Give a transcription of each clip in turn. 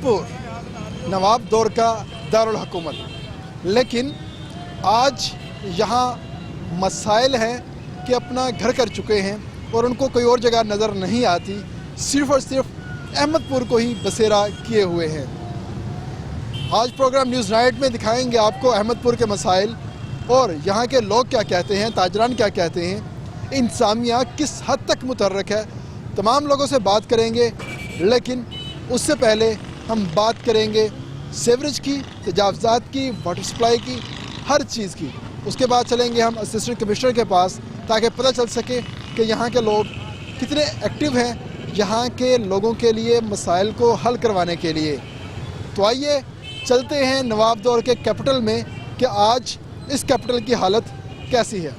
अहमदपुर नवाब दौर का दारुल हुकूमत, लेकिन आज यहाँ मसाइल हैं कि अपना घर कर चुके हैं और उनको कोई और जगह नज़र नहीं आती, सिर्फ़ और सिर्फ अहमदपुर को ही बसेरा किए हुए हैं। आज प्रोग्राम न्यूज़ नाइट में दिखाएंगे आपको अहमदपुर के मसाइल और यहाँ के लोग क्या कहते हैं, ताजरान क्या कहते हैं, इंसानिया किस हद तक मुतहर्रिक है। तमाम लोगों से बात करेंगे, लेकिन उससे पहले हम बात करेंगे सीवरेज की, तजावज़ात की, वाटर सप्लाई की, हर चीज़ की। उसके बाद चलेंगे हम असिस्टेंट कमिश्नर के पास ताकि पता चल सके कि यहाँ के लोग कितने एक्टिव हैं यहाँ के लोगों के लिए मसाइल को हल करवाने के लिए। तो आइए चलते हैं नवाब दौर के कैपिटल में कि आज इस कैपिटल की हालत कैसी है।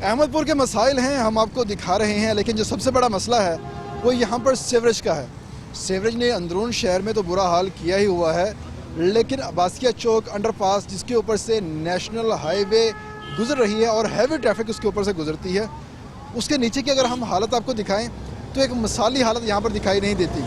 अहमदपुर के मसाइल हैं, हम आपको दिखा रहे हैं, लेकिन जो सबसे बड़ा मसला है वो यहाँ पर सीवरेज का है। सीवरेज ने अंदरून शहर में तो बुरा हाल किया ही हुआ है, लेकिन अब्बासिया चौक अंडरपास जिसके ऊपर से नेशनल हाईवे गुजर रही है और हैवी ट्रैफिक उसके ऊपर से गुजरती है, उसके नीचे की अगर हम हालत आपको दिखाएं तो एक मिसाली हालत यहाँ पर दिखाई नहीं देती।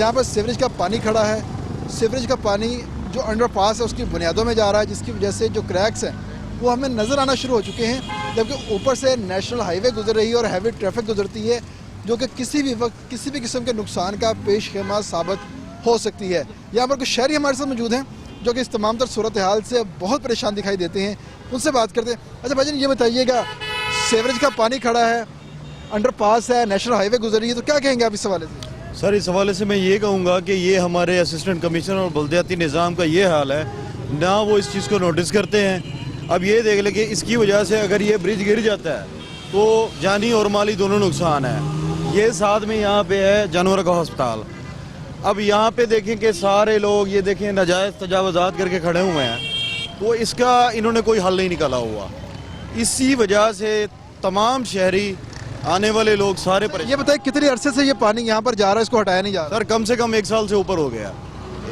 यहाँ पर सीवरेज का पानी खड़ा है, सीवरेज का पानी जो अंडरपास है उसकी बुनियादों में जा रहा है, जिसकी वजह से जो क्रैक्स हैं वो हमें नज़र आना शुरू हो चुके हैं, जबकि ऊपर से नेशनल हाईवे गुजर रही है और हैवी ट्रैफिक गुजरती है, जो कि किसी भी वक्त किसी भी किस्म के नुकसान का पेश खेमा साबित हो सकती है। यहाँ पर कुछ शहरी हमारे साथ मौजूद हैं जो कि इस तमाम तर सूरत हाल से बहुत परेशान दिखाई देते हैं, उनसे बात करते हैं। अच्छा भाईजान, ये बताइएगा, सीवरेज का पानी खड़ा है, अंडरपास है, नेशनल हाईवे गुजर रही है, तो क्या कहेंगे आप इस हवाले से? सर, इस हवाले से मैं ये कहूँगा कि ये हमारे असिस्टेंट कमिश्नर और बल्दियाती निज़ाम का ये हाल है, ना वो इस चीज़ को नोटिस करते हैं। अब ये देख लें कि इसकी वजह से अगर ये ब्रिज गिर जाता है तो जानी और माली दोनों नुकसान है। ये साथ में यहाँ पे है जानवर का अस्पताल। अब यहाँ पे देखें कि सारे लोग ये देखें नाजायज़ तजावज़ात करके खड़े हुए हैं, तो इसका इन्होंने कोई हल नहीं निकाला हुआ। इसी वजह से तमाम शहरी आने वाले लोग सारे परेशान। ये बताइए, कितने अरसे से ये पानी यहाँ पर जा रहा है, इसको हटाया नहीं जा रहा? सर, कम से कम 1 साल से ऊपर हो गया।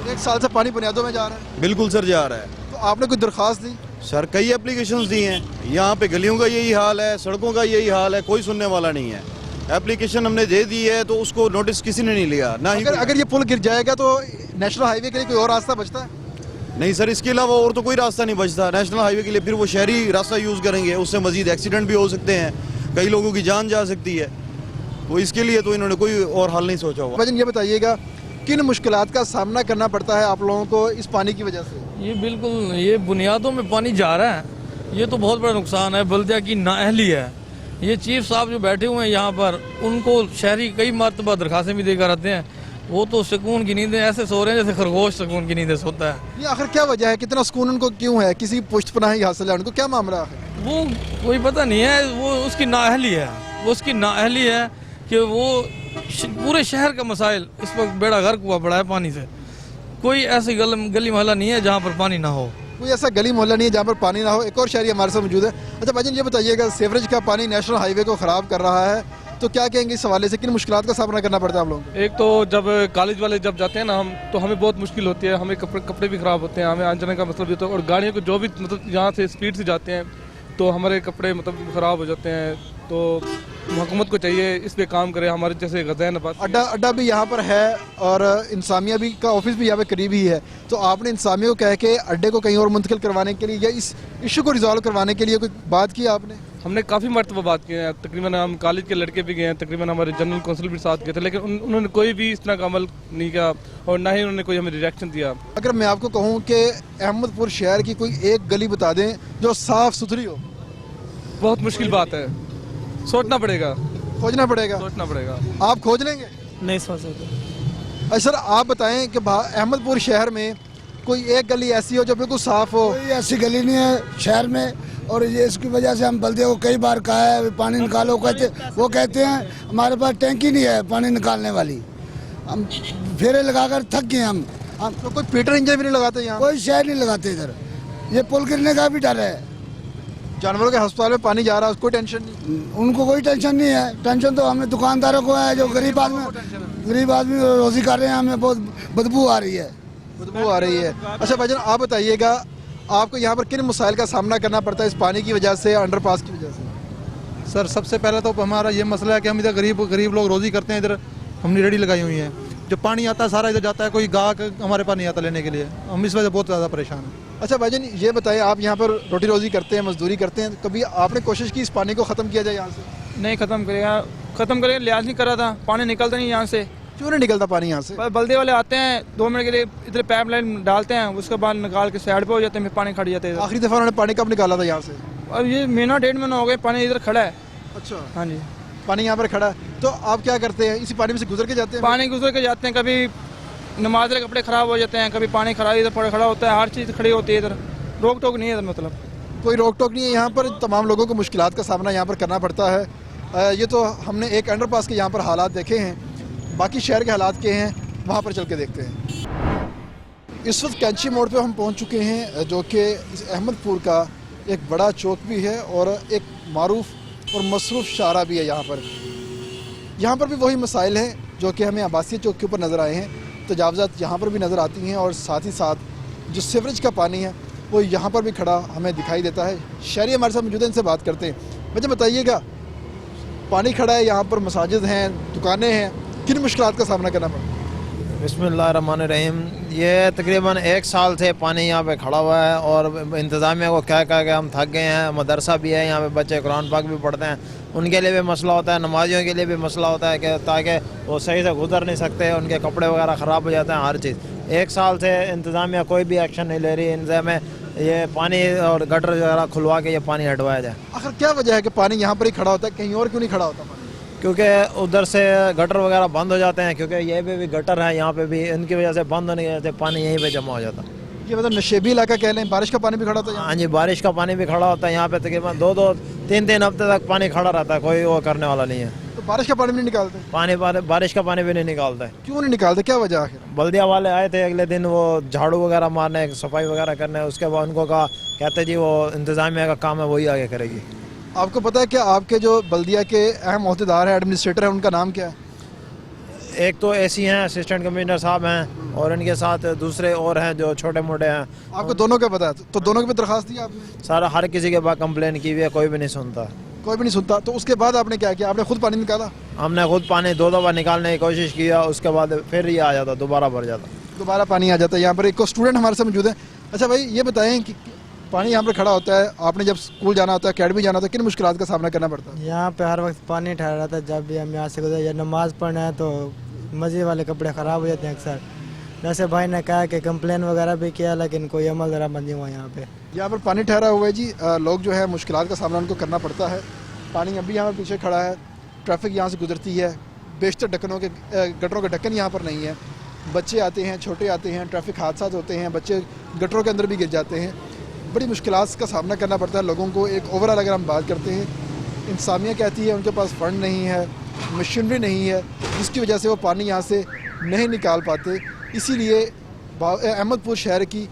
1 साल से पानी बुनियादों में जा रहा है? बिल्कुल सर, जा रहा है। तो आपने कोई दरख्वास्त दी? सर, कई एप्लीकेशंस दी हैं। यहाँ पे गलियों का यही हाल है, सड़कों का यही हाल है, कोई सुनने वाला नहीं है। एप्लीकेशन हमने दे दी है तो उसको नोटिस किसी ने नहीं लिया। ना ही अगर ये पुल गिर जाएगा तो नेशनल हाईवे के लिए कोई और रास्ता बचता है? नहीं सर, इसके अलावा और तो कोई रास्ता नहीं बचता नेशनल हाईवे के लिए। फिर वो शहरी रास्ता यूज़ करेंगे, उससे मजीद एक्सीडेंट भी हो सकते हैं, कई लोगों की जान जा सकती है। तो इसके लिए तो इन्होंने कोई और हल नहीं सोचा हुआ। भाईजान, ये बताइएगा, किन मुश्किलात का सामना करना पड़ता है आप लोगों को इस पानी की वजह से? ये बिल्कुल, ये बुनियादों में पानी जा रहा है, ये तो बहुत बड़ा नुकसान है। बल्दिया की नाअहली है। ये चीफ साहब जो बैठे हुए हैं यहाँ पर, उनको शहरी कई मरतबा दरखास्तें भी देकर आते हैं, वो तो सुकून की नींदें ऐसे सो रहे हैं जैसे खरगोश सुकून की नींदें सोता है। ये आखिर क्या वजह है, कितना सुकून उनको क्यों है? किसी पुष्टपनाही हासिल है उनको, क्या मामला है? वो कोई पता नहीं है, वो उसकी नाअहली है, वो उसकी नाअहली है कि वो पूरे शहर का मसाइल इस वक्त बेड़ा गर्क हुआ पड़ा है पानी से। कोई ऐसी गली मोहल्ला नहीं है जहाँ पर पानी ना हो, कोई ऐसा गली मोहल्ला नहीं है जहाँ पर पानी ना हो। एक और शहरी हमारे साथ मौजूद है। अच्छा भाईजान, ये बताइएगा, सीवरेज का पानी नेशनल हाईवे को ख़राब कर रहा है, तो क्या कहेंगे इस हवाले से, किन मुश्किलात का सामना करना पड़ता है आप लोगों को? एक तो जब कॉलेज वाले जब जाते हैं ना हम, तो हमें बहुत मुश्किल होती है, हमें कपड़े भी ख़राब होते हैं, हमें आने जाने का मतलब भी होता है, और गाड़ियों को जो भी मतलब यहाँ से स्पीड से जाते हैं तो हमारे कपड़े मतलब ख़राब हो जाते हैं। तो हुकूमत को चाहिए इस पे काम करे। हमारे जैसे गज़ैन अड्डा भी यहाँ पर है और इंसामिया भी का ऑफिस भी यहाँ पे करीब ही है, तो आपने इंसामिया को कह के अड्डे को कहीं और मुंतकिल करवाने के लिए या इस इशू को रिजॉल्व करवाने के लिए कोई बात की आपने? हमने काफ़ी मरतबा बात की है, तकरीबन हम कॉलेज के लड़के भी गए हैं, तकरीबन हमारे जनरल काउंसिल भी साथ गए थे, लेकिन उन्होंने कोई भी इस तरह का अमल नहीं किया और ना ही उन्होंने कोई हमें रिएक्शन दिया। अगर मैं आपको कहूँ कि अहमदपुर शहर की कोई एक गली बता दें जो साफ़ सुथरी हो? बहुत मुश्किल बात है, सोचना पड़ेगा, खोजना पड़ेगा। सोचना पड़ेगा। आप खोज लेंगे? नहीं सोच सकते। अच्छा सर, आप बताएं कि अहमदपुर शहर में कोई एक गली ऐसी हो जो बिल्कुल साफ़ हो? कोई ऐसी गली नहीं है शहर में, और ये इसकी वजह से हम बल्दिया को कई बार कहा है पानी निकालो, वो कहते हैं हमारे पास टैंकी नहीं है पानी निकालने वाली। हम फेरे लगाकर थक गए हम तो कोई पीटर इंजन भी नहीं लगाते यहाँ? कोई शहर नहीं लगाते इधर। ये पुल गिरने का भी डर है। जानवरों के अस्पताल में पानी जा रहा है, उसको टेंशन नहीं? उनको कोई टेंशन नहीं है। टेंशन तो हमें दुकानदारों को है, जो गरीब आदमी रोजी कर रहे हैं। हमें बहुत बदबू आ रही है। बदबू आ रही है। अच्छा भाईजान, आप बताइएगा, आपको यहाँ पर किन मसाइल का सामना करना पड़ता है इस पानी की वजह से, अंडरपास की वजह से? सर, सबसे पहले तो हमारा ये मसला है कि हम इधर गरीब लोग रोज़ी करते हैं, इधर हमने रेडी लगाई हुई है, जो पानी आता है सारा इधर जाता है, कोई गाहक हमारे पास नहीं आता लेने के लिए। हम इस वजह से बहुत ज़्यादा परेशान हैं। अच्छा भाईजान, ये बताएं, आप यहाँ पर रोटी रोज़ी करते हैं, मजदूरी करते हैं, कभी आपने कोशिश की इस पानी को ख़त्म किया जाए यहाँ से? नहीं, ख़त्म करेगा लिहाज नहीं कर रहा था, पानी निकलता नहीं यहाँ से। क्यों नहीं निकलता पानी यहाँ से? बल्दे वाले आते हैं 2 मिनट के लिए, इधर पाइप लाइन डालते हैं, उसके बाद निकाल के साइड पे हो जाते हैं, फिर पानी खड़ जाते हैं। आखिरी दफ़ा उन्होंने पानी कब निकाला था यहाँ से? अब ये महीना 1.5 महीना हो गए पानी इधर खड़ा है। अच्छा, हाँ जी, पानी यहाँ पर खड़ा है, तो आप क्या करते हैं? इसी पानी में से गुजर के जाते हैं? पानी गुजर के जाते हैं, कभी नमाज के कपड़े ख़राब हो जाते हैं, कभी पानी खराब इधर खड़ा होता है, हर चीज़ खड़ी होती है इधर, रोक टोक नहीं है इधर। मतलब कोई रोक टोक नहीं है यहाँ पर, तमाम लोगों को मुश्किलात का सामना यहाँ पर करना पड़ता है। ये तो हमने एक अंडरपास के यहाँ पर हालात देखे हैं, बाकी शहर के हालात के हैं, वहाँ पर चल के देखते हैं। इस वक्त कैंची मोड़ पे हम पहुँच चुके हैं, जो कि इस अहमदपुर का एक बड़ा चौक भी है और एक मारूफ और मसरूफ़ शारा भी है। यहाँ पर भी वही मसाइल हैं जो कि हमें आबासी चौक के ऊपर नज़र आए हैं। तजावज़ात यहाँ पर भी नज़र आती हैं और साथ ही साथ जो सीवरेज का पानी है वो यहाँ पर भी खड़ा हमें दिखाई देता है। शहरी हमारे साथ मौजूद हैं, इनसे बात करते हैं। मुझे बताइएगा, पानी खड़ा है यहाँ पर, मसाजिद हैं, दुकानें हैं, किन मुश्किलात का सामना करना पड़ता है? बिस्मिल्लाहिर्रहमानिर्रहीम। ये तकरीबन 1 साल से पानी यहाँ पे खड़ा हुआ है और इंतज़ामिया को कह के हम थक गए हैं। मदरसा भी है यहाँ पे, बच्चे कुरान पाक भी पढ़ते हैं, उनके लिए भी मसला होता है, नमाजियों के लिए भी मसला होता है कि ताकि वो सही से गुजर नहीं सकते, उनके कपड़े वगैरह ख़राब हो जाते हैं, हर चीज़। 1 साल से इंतज़ामिया कोई भी एक्शन नहीं ले रही इनसे, में ये पानी और गटर वगैरह खुलवा के ये पानी हटवाया जाए। आखिर क्या वजह है कि पानी यहाँ पर ही खड़ा होता है, कहीं और क्यों नहीं खड़ा होता पानी? क्योंकि उधर से गटर वगैरह बंद हो जाते हैं, क्योंकि ये भी गटर है यहाँ पे भी, इनकी वजह से बंद होने की वजह से पानी यहीं पे जमा हो जाता है। ये मतलब नशेबी इलाका कह लें, बारिश का पानी भी खड़ा होता है यहाँ? हाँ जी, बारिश का पानी भी खड़ा होता है यहाँ पे, तकरीबन 2-2, 3-3 हफ्ते तक पानी खड़ा रहता है, कोई वो करने वाला नहीं है। तो बारिश का पानी भी नहीं निकालते? बारिश का पानी भी नहीं निकालता है। क्यों नहीं निकालते, क्या वजह आखिर? बल्दिया वाले आए थे अगले दिन, वो झाड़ू वगैरह मारने, सफाई वगैरह करने, उसके बाद उनको कहा, कहते जी वो इंतज़ामिया का काम है, वही आगे करेगी। आपको पता है कि आपके जो बल्दिया के अहम ओहदेदार हैं, एडमिनिस्ट्रेटर हैं, उनका नाम क्या है? एक तो एसी हैं, असिस्टेंट कमिश्नर साहब हैं, और इनके साथ दूसरे और हैं जो छोटे मोटे हैं। आपको दोनों का पता है? तो दोनों की भी दरखास्त दी आपने? सारा हर किसी के पास कंप्लेन की हुई है, कोई भी नहीं सुनता। कोई भी नहीं सुनता। तो उसके बाद आपने क्या किया? आपने खुद पानी निकाला? हमने खुद पानी 2 दफ़ा निकालने की कोशिश किया, उसके बाद फिर ये आ जाता, दोबारा भर जाता, दोबारा पानी आ जाता है। यहाँ पर एक स्टूडेंट हमारे साथ मौजूद है। अच्छा भाई, ये बताएं कि पानी यहाँ पर खड़ा होता है, आपने जब स्कूल जाना होता है, अकेडमी जाना होता है, किन मुश्किलात का सामना करना पड़ता है? यहाँ पे हर वक्त पानी ठहरा रहता है। जब भी हम यहाँ से गुजर या नमाज़ पढ़ना है तो मस्जिद वाले कपड़े ख़राब हो जाते हैं अक्सर। जैसे भाई ने कहा कि कंप्लेन वगैरह भी किया, लेकिन कोई अमल दरामद नहीं हुआ यहाँ पे। यहाँ पर पानी ठहरा हुआ है जी, लोग जो है मुश्किलात का सामना उनको करना पड़ता है। पानी अभी यहाँ पर पीछे खड़ा है, ट्रैफिक यहाँ से गुजरती है, बेशतर गटरों के ढक्कन यहाँ पर नहीं है, बच्चे आते हैं, छोटे आते हैं, ट्रैफिक हादसा होते हैं, बच्चे गटरों के अंदर भी गिर जाते हैं, बड़ी मुश्किलात का सामना करना पड़ता है लोगों को। एक ओवरऑल अगर हम बात करते हैं, इंसानियत कहती है उनके पास फंड नहीं है, मशीनरी नहीं है, जिसकी वजह से वो पानी यहाँ से नहीं निकाल पाते। इसीलिए अहमदपुर शहर की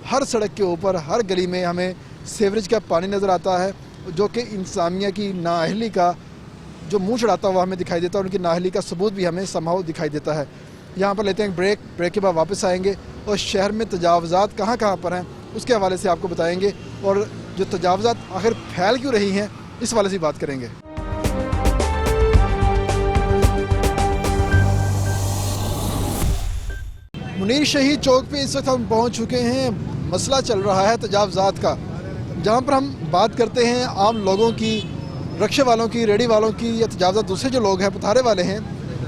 हर सड़क के ऊपर, हर गली में हमें सीवरेज का पानी नज़र आता है, जो कि इंसानियत की नाअहली का जो मुँह चढ़ाता हुआ हमें दिखाई देता है, उनकी नाअहली का सबूत भी हमें समहाउ दिखाई देता है। यहाँ पर लेते हैं ब्रेक के बाद वापस आएंगे और शहर में तजावज़ात कहाँ कहाँ पर हैं उसके हवाले से आपको बताएंगे, और जो तजावज़ात आखिर फैल क्यों रही हैं इस हवाले से बात करेंगे। मुनीर शहीद चौक पे इस वक्त हम पहुँच चुके हैं। मसला चल रहा है तजावज़ात का, जहाँ पर हम बात करते हैं आम लोगों की, रक्शे वालों की, रेडी वालों की, या तजावज़ात दूसरे जो लोग हैं, पथारे वाले हैं,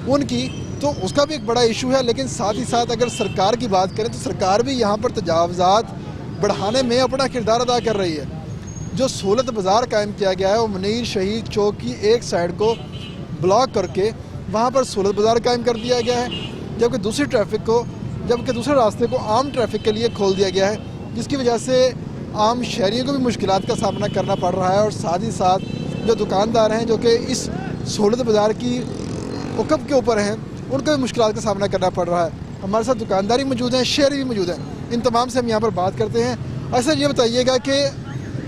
उनकी, तो उसका भी एक बड़ा इशू है। लेकिन साथ ही साथ अगर सरकार की बात करें तो सरकार भी यहाँ पर तजावज़ात बढ़ाने में अपना किरदार अदा कर रही है। जो सहूलत बाज़ार कायम किया गया है वो मुनीर शहीद चौक की एक साइड को ब्लॉक करके वहाँ पर सहूलत बाज़ार कायम कर दिया गया है, जबकि दूसरे रास्ते को आम ट्रैफिक के लिए खोल दिया गया है, जिसकी वजह से आम शहरियों को भी मुश्किलात का सामना करना पड़ रहा है। और साथ ही साथ जो दुकानदार हैं जो कि इस सहूलत बाज़ार की उकब के ऊपर हैं, उनको भी मुश्किलात का सामना करना पड़ रहा है। हमारे साथ दुकानदारी मौजूद हैं, शहरी भी मौजूद हैं, इन तमाम से हम यहाँ पर बात करते हैं। अच्छा, ये बताइएगा कि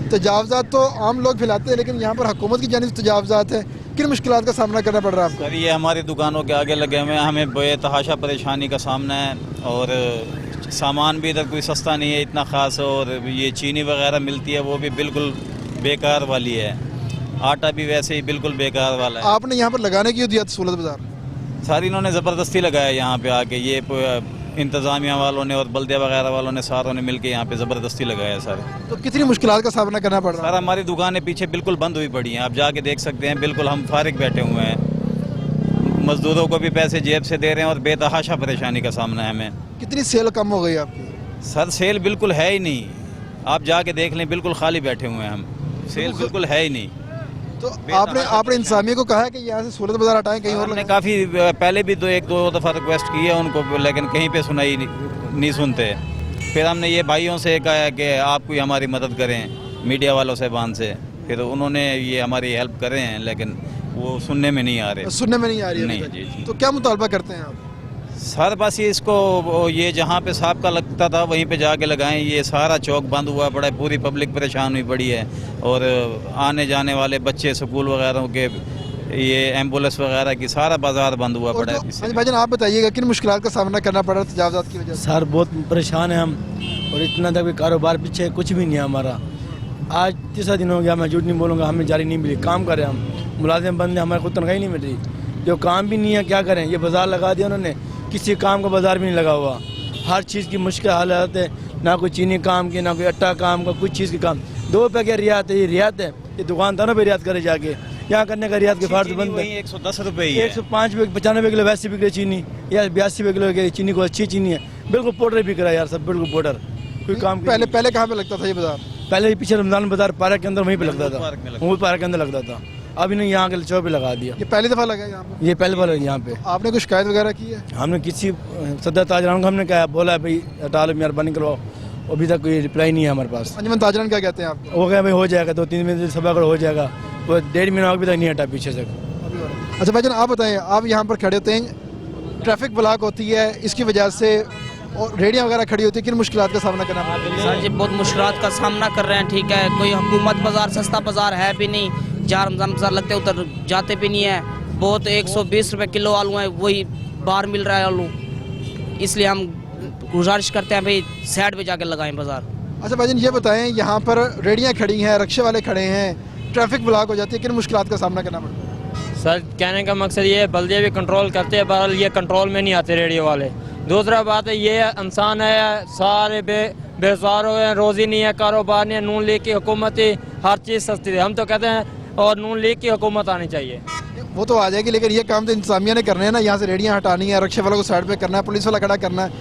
तजावज़ात तो आम लोग फैलाते हैं, लेकिन यहाँ पर हुकूमत की जानिब से तजावज़ात है, किन मुश्किलात का सामना करना पड़ रहा है आपको? सर, ये हमारी दुकानों के आगे लगे हुए हैं, हमें बेतहाशा परेशानी का सामना है, और सामान भी इधर कोई सस्ता नहीं है इतना ख़ास, और ये चीनी वगैरह मिलती है वो भी बिल्कुल बेकार वाली है, आटा भी वैसे ही बिल्कुल बेकार वाला है। आपने यहाँ पर लगाने की दिया सहूलत बाज़ार? सर इन्होंने ज़बरदस्ती लगाया यहाँ पे आके, ये इंतज़ामिया वालों ने और बल्दिया वगैरह वालों ने सारों ने मिलके यहाँ पे ज़बरदस्ती लगाया सर। तो कितनी मुश्किलात का सामना करना पड़ रहा है? सर हमारी दुकानें पीछे बिल्कुल बंद हुई पड़ी हैं, आप जाके देख सकते हैं, बिल्कुल हम फारिग बैठे हुए हैं, मजदूरों को भी पैसे जेब से दे रहे हैं और बेतहाशा परेशानी का सामना है हमें। कितनी सेल कम हो गई आपकी? सर सेल बिल्कुल है ही नहीं, आप जाके देख लें, बिल्कुल खाली बैठे हुए हैं हम, सेल बिल्कुल है ही नहीं। तो आपने इंतजामिया को कहा है कि यहाँ से सूरत बाजार हटाएं कहीं और? हमने काफ़ी पहले भी एक दो दफ़ा रिक्वेस्ट की है उनको, लेकिन कहीं पे सुनाई नहीं सुनते। फिर हमने ये भाइयों से कहा कि आप कोई हमारी मदद करें, मीडिया वालों से बान से, फिर उन्होंने ये हमारी हेल्प करे हैं, लेकिन वो सुनने में नहीं आ रहे। सुनने में नहीं आ रही है? नहीं जी। तो क्या मुतालबा करते हैं आप? सर बस ये इसको ये जहाँ पे सांप का लगता था वहीं पे जाके लगाएं, ये सारा चौक बंद हुआ पड़ा है, पूरी पब्लिक परेशान हुई पड़ी है, और आने जाने वाले बच्चे स्कूल वगैरह के, ये एम्बुलेंस वगैरह की, सारा बाजार बंद हुआ पड़ा है। भाईजान आप बताइएगा किन मुश्किलात का सामना करना पड़ रहा है तजावजात की वजह से? सर बहुत परेशान है हम, और इतना तक भी कारोबार पीछे कुछ भी नहीं है हमारा। आज तीसरा दिन हो गया, मैं झूठ नहीं बोलूँगा, हमें जारी नहीं मिली, काम करें हम, मुलाजिम बंद है, हमारे को तनख्वाही नहीं मिल रही, जो काम भी नहीं है क्या करें। ये बाज़ार लगा दिया उन्होंने, किसी काम का बाज़ार भी नहीं लगा हुआ, हर चीज़ की मुश्किल हालत है, ना कोई चीनी काम की, ना कोई आटा काम का, कुछ चीज़ के काम। 2 रुपये की रियायत है, ये रियायत है, ये दुकानदारों पर रियायत करे जाके, यहाँ करने का रियात के फार्द बंद है। 110 रुपये, 105 रुपये, 95 किलो वैसे बिक रही चीनी, या 82 रुपये किलो की चीनी को अच्छी चीनी है, बिल्कुल पाउडर बिक रहा है यार, सब बिल्कुल पाउडर, कोई काम। पहले कहाँ पे लगता था ये बाजार? पहले पीछे रमजान बाजार पार्क के अंदर वहीं पे लगता था, वो पार्क के अंदर लगता था, अभी नहीं यहाँ के चौक पे लगा दिया। ये पहली दफ़ा लगा यहाँ पे? ये पहली बार यहाँ पे। आपने कुछ शिकायत वगैरह की है? हमने किसी सदर ताजरान को हमने कहा, बोला भाई हटा लो, मेहरबानी करवाओ, अभी तक कोई रिप्लाई नहीं है हमारे पास। अंजुमन ताजरान क्या कहते हैं आप? वो कहे भाई हो जाएगा, 2-3 महीने सभा हो जाएगा, वो 1.5 महीना अभी तक नहीं हटा पीछे से। अच्छा भाईजान आप बताएं, आप यहाँ पर खड़े होते हैं, ट्रैफिक ब्लॉक होती है, इसकी वजह से और रेडियाँ वगैरह खड़ी होती है, किन मुश्किलात का सामना करना पड़ता है? सर जी बहुत मुश्किलात का सामना कर रहे हैं, ठीक है, कोई हुकूमत बाज़ार सस्ता बाज़ार है भी नहीं, जहाँ रमज़ान बाज़ार लगते उधर जाते भी नहीं है, बहुत 120 रुपये किलो आलू है, वही बाहर मिल रहा है आलू, इसलिए हम गुजारिश करते हैं भाई साइड पे जाके लगाएं बाज़ार। अच्छा भाईजान ये बताएं, यहाँ पर रेडियाँ खड़ी हैं, रिक्शे वाले खड़े हैं, ट्रैफिक ब्लॉक हो जाती है, किन मुश्किलात का सामना करना पड़ता है? सर कहने का मकसद ये है, बल्दिया भी कंट्रोल करते हैं, बहरहाल ये कंट्रोल में नहीं आते रेडियो वाले। दूसरा बात है ये इंसान है, सारे बेजार हो गए, रोज़ी नहीं है, कारोबार नहीं है, नून लीग की हुकूमत ही हर चीज़ सस्ती है, हम तो कहते हैं और नून लीग की हुकूमत आनी चाहिए। वो तो आ जाएगी, लेकिन ये काम तो इंतजामिया ने करने हैं ना, यहाँ से रेडियाँ हटानी है, रिक्शे वालों को साइड पे करना है, पुलिस वाला खड़ा करना है,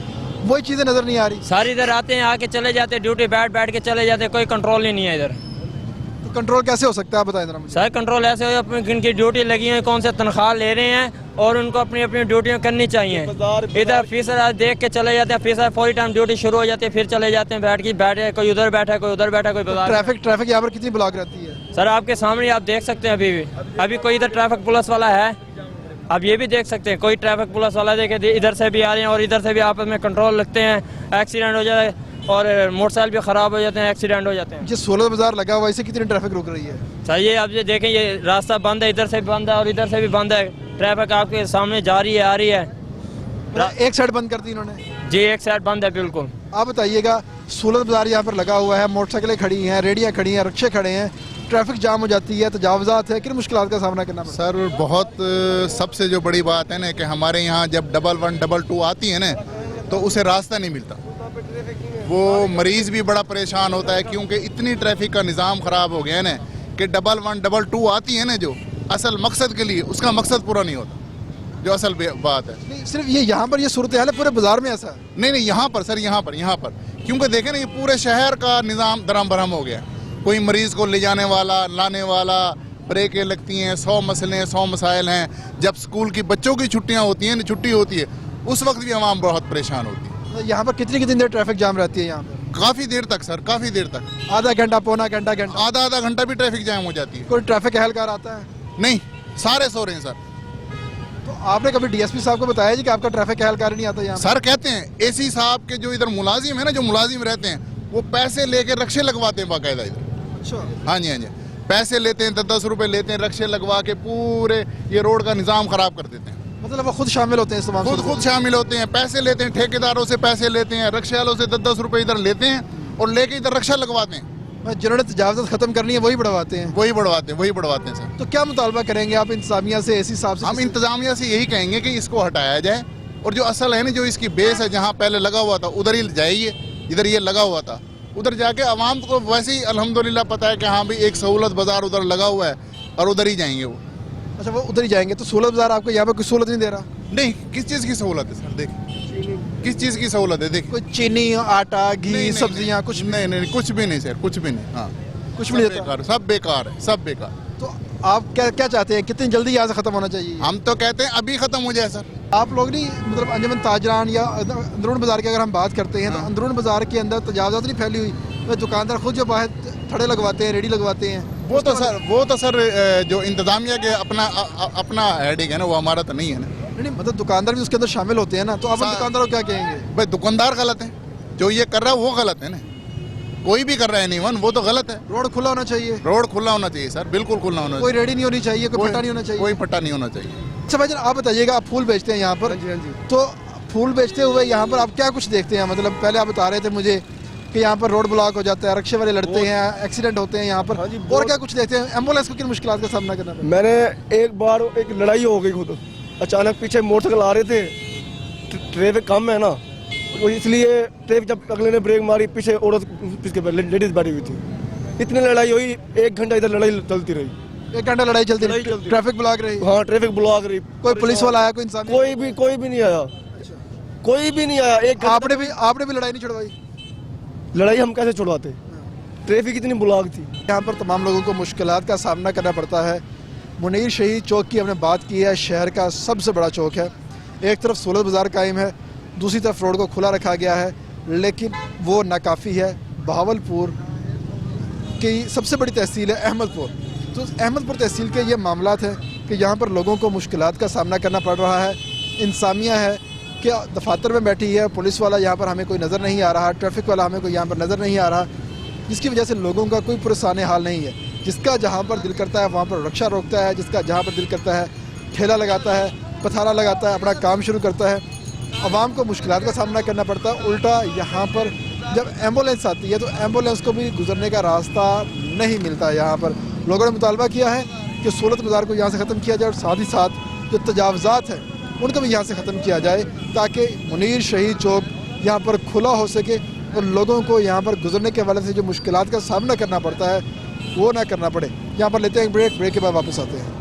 वही चीज़ें नज़र नहीं आ रही। सारी इधर आते हैं, आके चले जाते हैं, ड्यूटी बैठ के चले जाते हैं, कोई कंट्रोल ही नहीं है इधर। तो कंट्रोल कैसे हो सकता है आप बताएं जरा मुझे? सर कंट्रोल ऐसे हो, अपनी जिनकी ड्यूटी लगी है, कौन से तनख्वाह ले रहे हैं, और उनको अपनी अपनी ड्यूटियाँ करनी चाहिए। इधर फीसर देख के चले जाते हैं, फीसर फौरी टाइम ड्यूटी शुरू हो जाती है, फिर चले जाते हैं, बैठे कोई उधर बैठा है, कोई उधर बैठा है, कोई बाजार। ट्रैफिक यहाँ पर कितनी ब्लॉक रहती है? सर आपके सामने आप देख सकते हैं, अभी कोई इधर ट्रैफिक पुलिस वाला है, आप ये भी देख सकते हैं, कोई ट्रैफिक पुलिस वाला देखे इधर से भी आ रहे हैं, और इधर से भी आपस में कंट्रोल रखते हैं, एक्सीडेंट हो जाए और मोटरसाइकिल भी ख़राब हो जाते हैं, एक्सीडेंट हो जाते हैं। जो 16 बाजार लगा हुआ है, इससे कितनी ट्रैफिक रुक रही है? सर ये आप ये देखें, ये रास्ता बंद है, इधर से भी बंद है और इधर से भी बंद है, ट्रैफिक आपके सामने जा रही है, आ रही है। एक साइड बंद कर दी इन्होंने? जी एक साइड बंद है बिल्कुल। आप बताइएगा, 16 बाजार यहाँ पर लगा हुआ है, मोटरसाइकिलें खड़ी हैं, रेडियाँ खड़ी हैं, रिक्शे खड़े हैं, ट्रैफिक जाम हो जाती है, तजावजात है, किन मुश्किलात का सामना करना पड़ता है? सर बहुत सबसे जो बड़ी बात है ना कि हमारे यहाँ जब 11 22 आती है ना, तो उसे रास्ता नहीं मिलता, वो मरीज़ भी बड़ा परेशान होता है, क्योंकि इतनी ट्रैफिक का निज़ाम ख़राब हो गया है ना कि 11 22 आती है ना, जो असल मकसद के लिए, उसका मकसद पूरा नहीं होता, जो असल बात है। नहीं, सिर्फ ये यहाँ पर ये सूरत हाल है, पूरे बाजार में ऐसा? नहीं यहाँ पर सर, यहाँ पर क्योंकि देखें ना, ये पूरे शहर का निज़ाम दरम भरम हो गया, कोई मरीज़ को ले जाने वाला, लाने वाला, ब्रेकें लगती हैं, 100 मसले हैं, 100 मसाइल हैं। जब स्कूल की बच्चों की छुट्टियाँ होती हैं, छुट्टी होती है, उस वक्त भी आवाम बहुत परेशान होती है। यहाँ पर कितनी देर ट्रैफिक जाम रहती है? यहाँ पर काफ़ी देर तक सर, काफ़ी देर तक, आधा घंटा, पौना घंटा, आधा घंटा भी ट्रैफिक जाम हो जाती है। कोई ट्रैफिक एहलकार आता है? नहीं, सारे सो रहे हैं सर। तो आपने कभी डीएसपी साहब को बताया जी कि आपका ट्रैफिक एहलकार नहीं आता यहाँ? सर कहते हैं एसी साहब के जो इधर मुलाजिम है ना, जो मुलाजिम रहते हैं, वो पैसे लेके रक्शे लगवाते हैं बाकायदा इधर। अच्छा। हाँ जी, पैसे लेते हैं, 10-10 रुपए लेते हैं, रक्शे लगवा के पूरे ये रोड का निज़ाम ख़राब कर देते हैं। मतलब वो खुद शामिल होते हैं इस तमाम? खुद शामिल होते हैं, पैसे लेते हैं, ठेकेदारों से पैसे लेते हैं, रक्शे वालों से 10-10 रुपए इधर लेते हैं और लेके इधर रक्षा लगवाते हैं। जिन्होंने तजावज़ात ख़त्म करनी है वही बढ़वाते हैं वही बढ़वाते हैं सर। तो क्या मुतालबा करेंगे आप इंतजामिया से इस हिसाब से? हम इंतजामिया से यही कहेंगे कि इसको हटाया जाए और जो असल है ना, जो इसकी बेस है, जहाँ पहले लगा हुआ था उधर ही जाइए, इधर ये लगा हुआ था उधर जाके आवाम को वैसे ही अल्हम्दुलिल्लाह पता है कि हाँ भी एक सहूलत बाजार उधर लगा हुआ है और उधर ही जाएंगे वो। अच्छा, वो उधर ही जाएंगे। तो सहूलत बाजार आपको यहाँ पर कोई सहूलत नहीं दे रहा? नहीं, किस चीज़ की सहूलत है सर? देखिए किस चीज़ की सहूलत है, देखिए कोई चीनी, आटा, घी, सब्जियाँ कुछ? नहीं, कुछ भी नहीं सर, कुछ भी नहीं। हाँ, कुछ भी नहीं देता? सब बेकार है, सब बेकार। तो आप क्या चाहते हैं, कितनी जल्दी यहाँ से ख़त्म होना चाहिए? हम तो कहते हैं अभी ख़त्म हो जाए सर। आप लोग नहीं, मतलब अंजुमन ताजरान या अंदरून बाज़ार की अगर हम बात करते हैं तो अंदरून बाज़ार के अंदर तजावज़ात नहीं फैली हुई? तो दुकानदार खुद जो बाहर थड़े लगवाते हैं, रेडी लगवाते हैं, वो तो सर जो इंतजामिया के अपना हेडेक है ना, वो हमारा तो नहीं है ना। नहीं, मतलब दुकानदार भी उसके अंदर शामिल होते हैं ना, तो आप दुकानदारों को क्या कहेंगे? भाई दुकानदार गलत है, जो ये कर रहा है वो गलत है ना। कोई भी कर रहा है नहीं वन, वो तो गलत है। रोड खुला होना चाहिए। रोड खुला होना चाहिए सर, बिल्कुल खुला होना चाहिए। कोई रेडी नहीं होनी चाहिए, कोई फटा नहीं होना चाहिए। कोई फटा नहीं होना चाहिए। अच्छा भाईजान, आप बताइएगा, आप फूल बेचते हैं यहाँ पर, तो फूल बेचते हुए यहाँ पर आप क्या कुछ देखते हैं? मतलब पहले आप बता रहे थे मुझे कि यहाँ पर रोड ब्लॉक हो जाता है, रिक्शे वाले लड़ते हैं, एक्सीडेंट होते हैं यहाँ पर, और क्या कुछ देखते हैं? एम्बुलेंस को किन मुश्किलात का सामना करना पड़ता है? मैंने एक बार एक लड़ाई हो गई खुद, अचानक पीछे मोटरसाइकिल आ रहे थे, ट्रैफिक कम है ना, तो इसलिए ट्रैफिक जब अगले ने ब्रेक मारी, पीछे औरत लेडीज बैठी हुई थी, इतनी लड़ाई हुई, 1 घंटा इधर लड़ाई चलती रही। 1 घंटा लड़ाई चलती रही, ट्रैफिक ब्लॉक रही? हाँ, ट्रैफिक ब्लॉक रही। कोई पुलिस वाला आया, कोई इंसान? कोई भी नहीं आया, कोई भी नहीं आया। आपने भी लड़ाई नहीं छुड़वाई? लड़ाई हम कैसे छुड़वाते, ट्रैफिक इतनी ब्लॉक थी। यहाँ पर तमाम लोगों को मुश्किलात का सामना करना पड़ता है। मुनीर शहीद चौक की हमने बात की है, शहर का सबसे बड़ा चौक है। एक तरफ सहूलत बाज़ार कायम है, दूसरी तरफ रोड को खुला रखा गया है, लेकिन वो नाकाफ़ी है। बहावलपुर की सबसे बड़ी तहसील है अहमदपुर, तो अहमदपुर तहसील के ये मामलात है कि यहाँ पर लोगों को मुश्किलात का सामना करना पड़ रहा है। इंसामिया है कि दफातर में बैठी है, पुलिस वाला यहाँ पर हमें कोई नज़र नहीं आ रहा, ट्रैफिक वाला हमें कोई यहाँ पर नज़र नहीं आ रहा, जिसकी वजह से लोगों का कोई पुरसाने हाल नहीं है। जिसका जहाँ पर दिल करता है वहाँ पर रिक्शा रोकता है, जिसका जहाँ पर दिल करता है ठेला लगाता है, पथारा लगाता है, अपना काम शुरू करता है। आवाम को मुश्किलात का सामना करना पड़ता है। उल्टा यहाँ पर जब एम्बुलेंस आती है तो एम्बुलेंस को भी गुजरने का रास्ता नहीं मिलता। यहाँ पर लोगों ने मुतालबा किया है कि सहूलत बाज़ार को यहाँ से ख़त्म किया जाए और साथ ही साथ जो तजावज़ात हैं उनको भी यहाँ से ख़त्म किया जाए, ताकि मुनीर शहीद चौक यहाँ पर खुला हो सके और लोगों को यहाँ पर गुजरने के हवाले से जो मुश्किलात का सामना करना पड़ता है वो ना करना पड़े। यहाँ पर लेते हैं एक ब्रेक के बाद वापस आते हैं।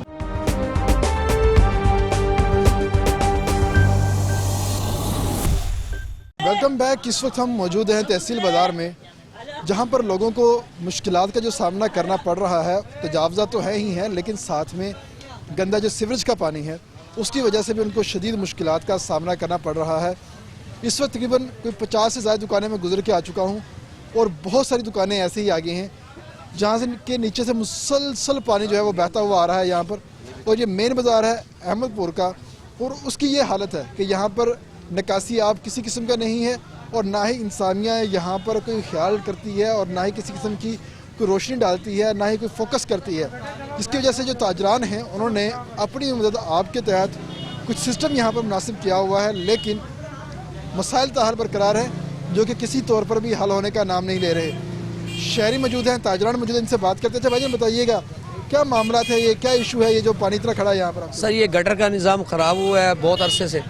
Welcome back. इस वक्त हम मौजूद हैं तहसील बाज़ार में, जहाँ पर लोगों को मुश्किलात का जो सामना करना पड़ रहा है। तजावज़ा तो है ही है, लेकिन साथ में गंदा जो सीवरेज का पानी है उसकी वजह से भी उनको शदीद मुश्किलात का सामना करना पड़ रहा है। इस वक्त तकरीबन कोई 50 से ज़्यादा दुकानें मैं गुजर के आ चुका हूँ और बहुत सारी दुकानें ऐसे ही आगे हैं जहाँ से के नीचे से मुसलसल पानी जो है वो बहता हुआ आ रहा है यहाँ पर। और ये मेन बाज़ार है अहमदपुर का, और उसकी ये हालत है कि यहाँ पर निकासी आप किसी किस्म का नहीं है और ना ही इंसानिया यहाँ पर कोई ख्याल करती है और ना ही किसी किस्म की कोई रोशनी डालती है, ना ही कोई फोकस करती है। जिसकी वजह से जो ताजरान हैं उन्होंने अपनी मदद आपके तहत कुछ सिस्टम यहाँ पर मुनासिब किया हुआ है, लेकिन मसाइल ताहर बरकरार हैं जो कि किसी तौर पर भी हल होने का नाम नहीं ले रहे। शहरी मौजूद हैं, ताजरान मौजूद हैं, इनसे बात करते थे। भाई बताइएगा क्या मामला है, ये क्या इशू है, ये जो पानी इतना खड़ा है यहाँ पर? सर ये गटर का निज़ाम ख़राब हुआ है बहुत अरसे से।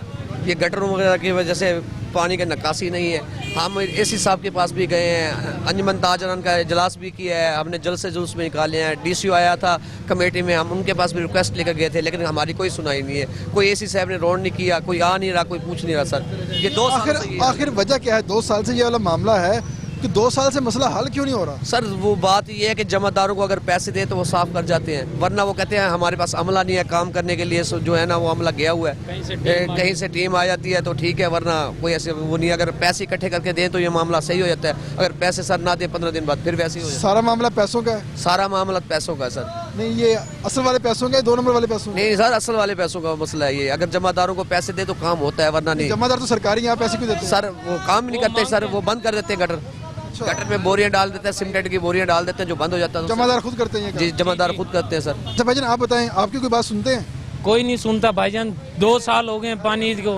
ये गटरों वगैरह की वजह से पानी की निकासी नहीं है। हम एसी साहब के पास भी गए हैं, अंजुमन ताजरान का इजलास भी किया है, हमने जल्द से जल्द उसमें निकाले हैं। डीसीओ आया था कमेटी में, हम उनके पास भी रिक्वेस्ट लेकर गए थे, लेकिन हमारी कोई सुनाई नहीं है। कोई एसी साहब ने रोड नहीं किया, कोई आ नहीं रहा, कोई पूछ नहीं रहा। सर ये 2 साल आखिर वजह क्या है? 2 साल से ये वाला मामला है कि 2 साल से मसला हल क्यों नहीं हो रहा? सर वो बात ये है कि जमादारों को अगर पैसे दे तो वो साफ कर जाते हैं, वरना वो कहते हैं हमारे पास अमला नहीं है काम करने के लिए। जो है ना वो अमला गया हुआ है, कहीं से टीम आ जाती है तो ठीक है, वरना कोई ऐसे वो नहीं। अगर पैसे इकट्ठे करके दें तो ये मामला सही हो जाता है, अगर पैसे सर ना दे 15 दिन बाद फिर वैसे ही हो जाता है। सारा मामला पैसों का है? सारा मामला पैसों का है सर। नहीं, ये असल वाले पैसों का, 2 नंबर वाले पैसों? नहीं सर, असल वाले पैसों का मसला है ये। अगर जमादारों को पैसे दे तो काम होता है, वरना नहीं। जमादार तो सरकारी यहाँ पैसे क्यों देते हैं? सर वो काम नहीं करते सर, वो बंद कर देते हैं गटर। गटर में बोरियां डाल देते हैं, सीमेंट की बोरियां डाल देते हैं, जो बंद हो जाता है। जमादार खुद करते हैं? जी जमादार खुद करते हैं सर। अच्छा भाईजान आप बताएं, आपकी कोई बात सुनते हैं? कोई नहीं सुनता भाईजान। 2 साल हो गए पानी को,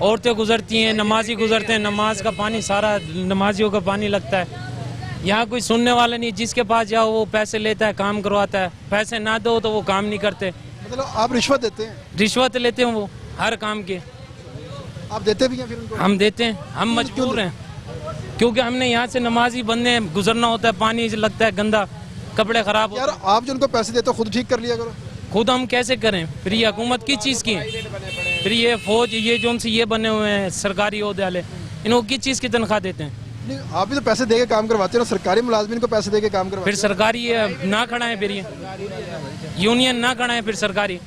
औरतें गुजरती हैं, नमाजी गुजरते हैं, नमाज का पानी सारा नमाजियों का पानी लगता है। यहाँ कोई सुनने वाला नहीं, जिसके पास जाओ वो पैसे लेता है, काम करवाता है, पैसे ना दो तो वो काम नहीं करते। मतलब आप रिश्वत देते हैं? रिश्वत लेते हैं वो हर काम के। आप देते भी हैं फिर उनको? हम देते हैं, हम मजबूर हैं, क्योंकि हमने यहाँ से नमाजी बंदे गुजरना होता है, पानी लगता है गंदा, कपड़े खराब यार आप जो उनको पैसे देते हो खुद ठीक कर लिया करो। खुद हम कैसे करें? फिर ये हुकूमत किस चीज़ की है? फिर ये फौज, ये जो उनसे ये बने हुए हैं सरकारी ओहदे वाले, इनको किस चीज़ की तनख्वाह देते हैं? नहीं आप भी तो पैसे दे के काम करवाते हो ना, सरकारी मुलाजमीन को पैसे दे के काम करवाते फिर सरकारी ना खड़ा है, फिर ये यूनियन ना खड़ा है, फिर सरकारी।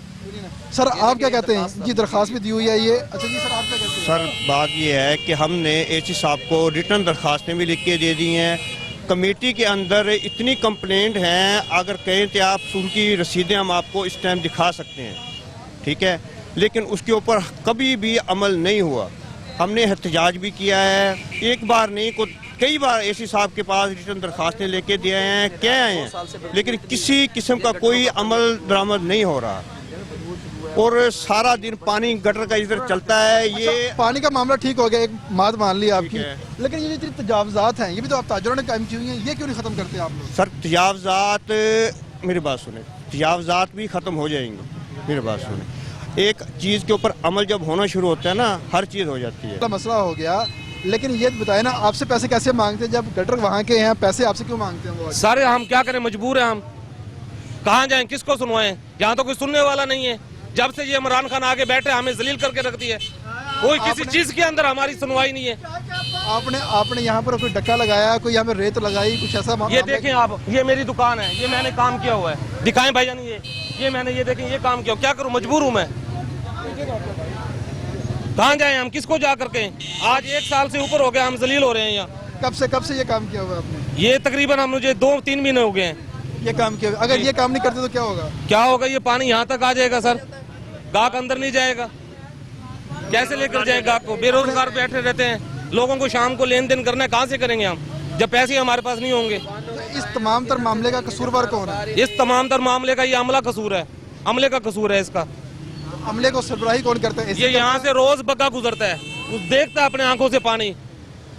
सर आप क्या कहते हैं? जी दरख्वास्त भी दी हुई है ये। अच्छा जी सर आप क्या कहते हैं? सर बात ये है कि हमने एसी साहब को रिटर्न दरख्वास्तें भी लिख के दे दी हैं। कमेटी के अंदर इतनी कंप्लेंट हैं, अगर कहें तो आप उनकी रसीदें हम आपको इस टाइम दिखा सकते हैं, ठीक है, लेकिन उसके ऊपर कभी भी अमल नहीं हुआ। हमने एहतजाज भी किया है, एक बार नहीं को कई बार एसी साहब के पास रिटर्न दरख्वास्तें लेके दिए हैं, कह आए हैं, लेकिन किसी किस्म का कोई अमल दरामद नहीं हो रहा। और सारा दिन पानी गटर का इधर चलता है। ये पानी का मामला ठीक हो गया, एक बात मान ली आपकी, लेकिन ये जितनी तजावजात हैं ये भी तो आप ताजरों ने कायम की हुई हैं, ये क्यों नहीं खत्म करते आप लोग? सर तजावजात, मेरी बात सुने, तजावजात भी ख़त्म हो जाएंगे, मेरी बात सुने। एक चीज़ के ऊपर अमल जब होना शुरू होता है ना, हर चीज़ हो जाती है। मसला हो गया, लेकिन ये बताए ना आपसे पैसे कैसे मांगते हैं जब गटर वहाँ के हैं, पैसे आपसे क्यों मांगते हैं वो? सारे हम क्या करें, मजबूर हैं हम, कहाँ जाएं, किसको सुनवाएं? यहाँ तो कोई सुनने वाला नहीं है। जब से ये इमरान खान आके बैठे हमें जलील करके रख दिया, कोई किसी चीज के अंदर हमारी सुनवाई नहीं है। आपने यहाँ पर कोई डक्का लगाया, कोई यहाँ पे रेत लगाई, कुछ ऐसा? ये देखें आप, ये मेरी दुकान है, ये मैंने काम किया हुआ है, दिखाएं भाईजान, ये मैंने, ये देखें, ये काम किया, क्या करूं, मजबूर हूं मैं। कहाँ जाए हम, किसको जा करके? आज 1 साल से ऊपर हो गया हम जलील हो रहे हैं यहाँ। कब से ये काम किया हुआ आपने? ये तकरीबन हम मुझे 2-3 महीने हो गए हैं ये काम किया। अगर ये काम नहीं करते तो क्या होगा? क्या होगा, ये पानी यहाँ तक आ जाएगा सर, गाहक अंदर नहीं जाएगा, कैसे लेकर जाए गाहक को? बेरोजगार बैठे रहते हैं, लोगों को शाम को लेन देन करना है, कहाँ से करेंगे हम जब पैसे हमारे पास नहीं होंगे? इस तमाम तर मामले का कसूरवार कौन है? इस तमाम तर मामले का ये अमला कसूर है, अमले का कसूर है इसका। अमले को सरबराही कौन करता है? ये यहाँ से रोज बग्गा गुजरता है, वो देखता है अपने आंखों से पानी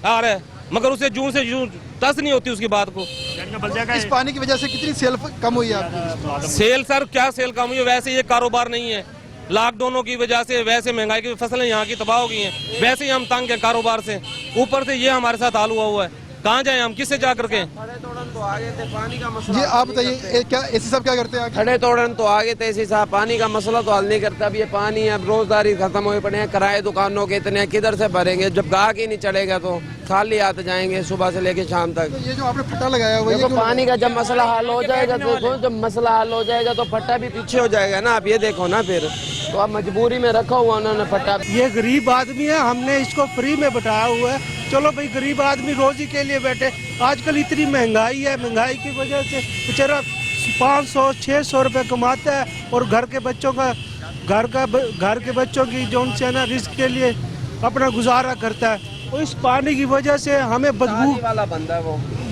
आ रहा है, मगर उसे जूं से जूं तस नहीं होती उसकी बात को। इस पानी की वजह से कितनी सेल कम हुई है आपकी? सेल सर क्या सेल कम हुई है, वैसे ये कारोबार नहीं है, लॉकडाउनों की वजह से, वैसे महंगाई की फसलें यहाँ की तबाह हो गई हैं, वैसे ही हम तंग हैं कारोबार से, ऊपर से ये हमारे साथ हाल हुआ है। कहाँ जाए हम, किससे जा करके? जी आप बताइए, क्या एसी साहब क्या करते हैं? खड़े तोड़न तो आगे थे एसी साहब, पानी का मसला तो हल नहीं करता। अब ये पानी अब रोजगारी खत्म हुए पड़े हैं, किराए दुकानों के इतने किधर से भरेंगे? जब गाहक ही नहीं चढ़ेगा तो खाली आते जाएंगे सुबह से लेके शाम तक। तो ये जो आपने फट्टा लगाया हुआ है, पानी का जब मसला हल हो जाएगा, देखो जब मसला हल हो जाएगा तो फट्टा भी पीछे हो जाएगा ना। आप ये देखो ना, फिर तो आप मजबूरी में रखा हुआ उन्होंने फट्टा। ये गरीब आदमी है, हमने इसको फ्री में बैठाया हुआ है। चलो भाई, गरीब आदमी रोजी के लिए बैठे, आजकल इतनी महंगाई है, महंगाई की वजह से बेचारा 500-600 रुपये कमाता है और घर के बच्चों की जो उनसे ना रिस्क के लिए अपना गुजारा करता है। और इस पानी की वजह से हमें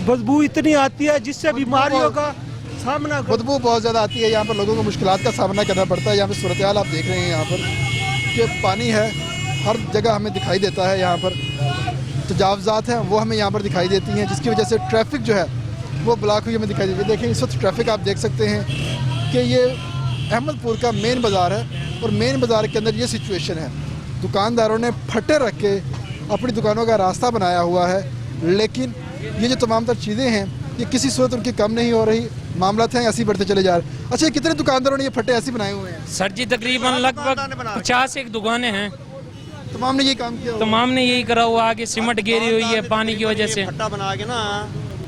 बदबू इतनी आती है जिससे बीमारियों का सामना, बदबू बहुत ज़्यादा आती है। यहाँ पर लोगों को मुश्किलात का सामना करना पड़ता है। यहाँ पर सूरत हाल आप देख रहे हैं, यहाँ पर कि पानी है हर जगह हमें दिखाई देता है। यहाँ पर तजावजात हैं वो हमें यहाँ पर दिखाई देती हैं, जिसकी वजह से ट्रैफिक जो है वो ब्लॉक हुई हमें दिखाई देती है। देखिए इस वक्त ट्रैफिक आप देख सकते हैं कि ये अहमदपुर का मेन बाज़ार है और मेन बाज़ार के अंदर ये सिचुएशन है। दुकानदारों ने फट्टे रख के अपनी दुकानों का रास्ता बनाया हुआ है, लेकिन ये जो तमाम तर चीज़ें हैं ये किसी सूरत उनकी कम नहीं हो रही, मामला थे ऐसे ही बढ़ते चले जा रहे। अच्छा, कितने दुकानदारों ने ये फट्टे ऐसे बनाए हुए हैं? सर जी तकरीबन लगभग 50 एक दुकानें हैं, तमाम ने यही काम किया, तमाम ने यही करा हुआ। आगे सीमेंट गिरी हुई है पानी की वजह से। फट्टा बना के ना,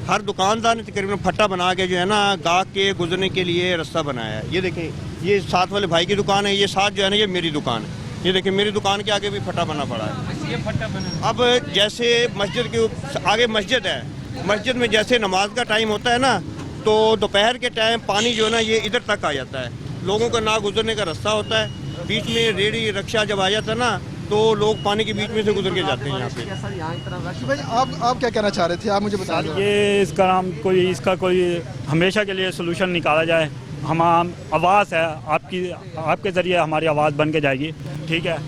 हर दुकानदार ने तकरीबन फट्टा बना के जो है ना गाहक के गुजरने के लिए रास्ता बनाया है। ये देखें, ये साथ वाले भाई की दुकान है, ये साथ जो है ना ये मेरी दुकान है। ये देखिए मेरी दुकान के आगे भी फट्टा बना पड़ा है। ये फट्टा बना। अब जैसे मस्जिद के आगे मस्जिद है, मस्जिद में जैसे नमाज का टाइम होता है ना, तो दोपहर के टाइम पानी जो है ना ये इधर तक आ जाता है, लोगों का ना गुजरने का रास्ता होता है। बीच में रेडी रिक्शा जब आ जाता है ना, तो लोग पानी के बीच में से गुजर के जाते हैं यहाँ पे। भाई आप क्या कहना चाह रहे थे, आप मुझे बता दें। ये इसका कोई हमेशा के लिए सोल्यूशन निकाला जाए। हम आवाज़ है आपके ज़रिए हमारी आवाज़ बन के जाएगी, ठीक है।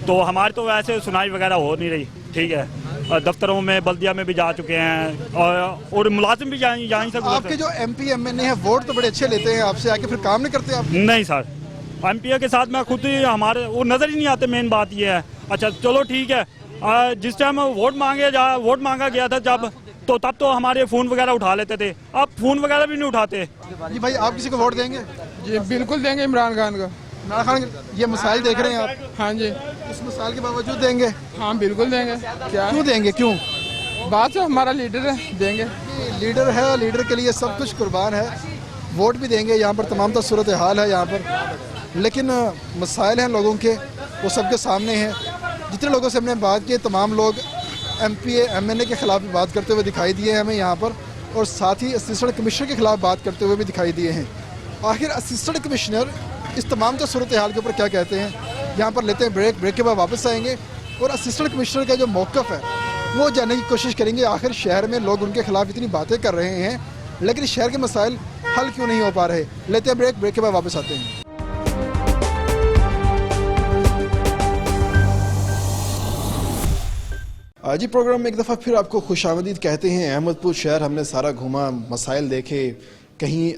तो हमारी तो वैसे सुनाई वगैरह हो नहीं रही, ठीक है। दफ्तरों में बल्दिया में भी जा चुके हैं और मुलाजिम भी जा ही सकते। आपके जो MP MNA हैं वोट तो बड़े अच्छे लेते हैं आपसे, आके फिर काम नहीं करते आप? नहीं सर, MP के साथ मैं खुद ही हमारे वो नज़र ही नहीं आते। मेन बात ये है। अच्छा चलो ठीक है, जिस टाइम वोट मांगा गया था जब, तो तब तो हमारे फ़ोन वगैरह उठा लेते थे, अब फ़ोन वगैरह भी नहीं उठाते। जी भाई, आप किसी को वोट देंगे? जी बिल्कुल देंगे, इमरान खान का। इमरान खान, ये मसाइल देख रहे हैं आप? हाँ जी। इस मसाइल के बावजूद देंगे? हाँ बिल्कुल देंगे। क्या क्यों देंगे, क्यों? बात है, हमारा लीडर है, देंगे। लीडर है, लीडर के लिए सब कुछ कुर्बान है, वोट भी देंगे। यहाँ पर तमाम तो सूरत हाल है यहाँ पर, लेकिन मसाइल हैं लोगों के, वो सबके सामने हैं। जितने लोगों से हमने बात की, तमाम लोग MP MNA के खिलाफ भी बात करते हुए दिखाई दिए हैं हमें यहाँ पर, और साथ ही असिस्टेंट कमिश्नर के खिलाफ बात करते हुए भी दिखाई दिए हैं। आखिर असिस्टेंट कमिश्नर इस तमाम तो सूरत हाल के ऊपर क्या कहते हैं, यहाँ पर लेते हैं ब्रेक के बाद वापस आएंगे और असिस्टेंट कमिश्नर का जो मौक़िफ़ है वो जानने की कोशिश करेंगे। आखिर शहर में लोग उनके खिलाफ इतनी बातें कर रहे हैं, लेकिन शहर के मसाइल हल क्यों नहीं हो पा रहे। लेते हैं ब्रेक के बाद वापस आते हैं। आज ही प्रोग्राम में एक दफ़ा फिर आपको खुशामदीद कहते हैं। अहमदपुर शहर हमने सारा घूमा, मसाइल देखे, कहीं